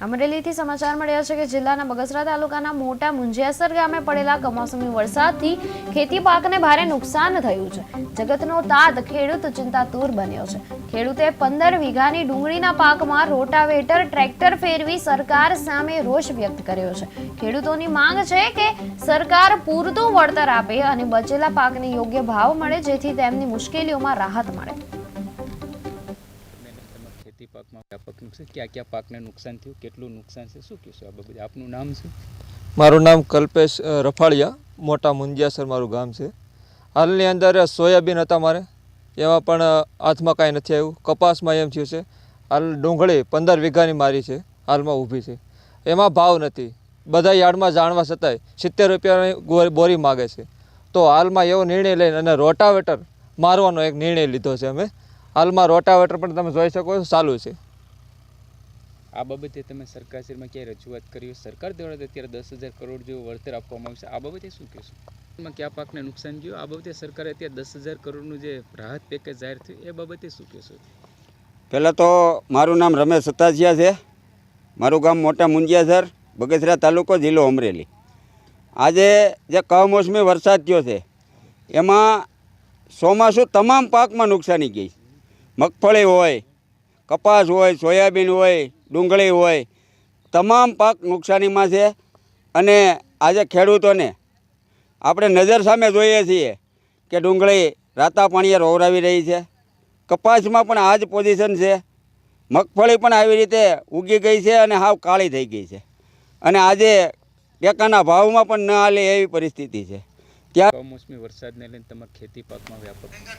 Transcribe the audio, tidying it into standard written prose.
અમરેલીથી સમાચાર મળ્યા છે કે જિલ્લાના બગસરા તાલુકાના મોટા મુંજિયાસર ગામે પડેલા કમોસમી વરસાદથી ખેતી પાકને ભારે નુકસાન થયું છે। જગતનો તાત ખેડૂત ચિંતાતુર બન્યો છે। ખેડૂતે 15 વીઘાની ડુંગળીના પાકમાં રોટાવેટર ટ્રેક્ટર ફેરવી સરકાર સામે રોષ વ્યક્ત કર્યો છે। ખેડૂતોની માંગ છે કે સરકાર પૂરતું વળતર આપે અને બચેલા પાકને યોગ્ય ભાવ મળે જેથી તેમની મુશ્કેલીઓમાં રાહત મળે। ખેતી પાકમાં વ્યાપક નુકસાન क्या પાકને નુકસાન થયું, કેટલું નુકસાન છે, શું કહેશો આ બાબતે? આપનું નામ શું? મારું નામ કલ્પેશ રફાળિયા, મોટા મુંજિયાસર મારું ગામ છે। હાલની અંદર સોયાબીન હતા મારે, એમાં પણ હાથમાં કાંઈ નથી આવ્યું। કપાસમાં એમ થયું છે। હાલ ડુંગળી 15 વીઘાની મારી છે, હાલમાં ઊભી છે, એમાં ભાવ નથી। બધા યાર્ડમાં જાણવા છતાંય 70 રૂપિયાની બોરી માગે છે। તો હાલમાં એવો નિર્ણય લઈને અને રોટાવેટર મારવાનો એક નિર્ણય લીધો છે અમે। હાલમાં રોટાવેટર પણ તમે જોઈ શકો છો ચાલુ છે। આ બાબતે તમે સરકારશ્રીમાં ક્યાંય રજૂઆત કરી? સરકાર દ્વારા અત્યારે 10,000 કરોડ જેવું વળતર આપવામાં આવશે, આ બાબતે શું કહેશો? એમાં કયા પાકને નુકસાન થયું, આ બાબતે સરકારે અત્યારે 10,000 કરોડનું જે રાહત પેકેજ જાહેર થયું એ બાબતે શું કહેશો? પહેલાં તો મારું નામ રમેશ સતાસિયા છે, મારું ગામ મોટા મુંજિયાસર, બગસરા તાલુકો, જિલ્લો અમરેલી। આજે જે કમોસમી વરસાદ થયો છે એમાં ચોમાસું તમામ પાકમાં નુકસાની ગઈ। મગફળી હોય, કપાસ હોય, સોયાબીન હોય, ડુંગળી હોય, તમામ પાક નુકસાનીમાં છે। અને આજે ખેડૂતોને આપણે નજર સામે જોઈએ છીએ કે ડુંગળી રાતા પાણીએ રોવરાવી રહી છે, કપાસમાં પણ આ જ પોઝિશન છે, મગફળી પણ આવી રીતે ઉગી ગઈ છે અને હાવ કાળી થઈ ગઈ છે। અને આજે ટેકાના ભાવમાં પણ ન હાલે એવી પરિસ્થિતિ છે। ત્યાં કમોસમી વરસાદને લઈને તમારા ખેતી પાકમાં વ્યાપક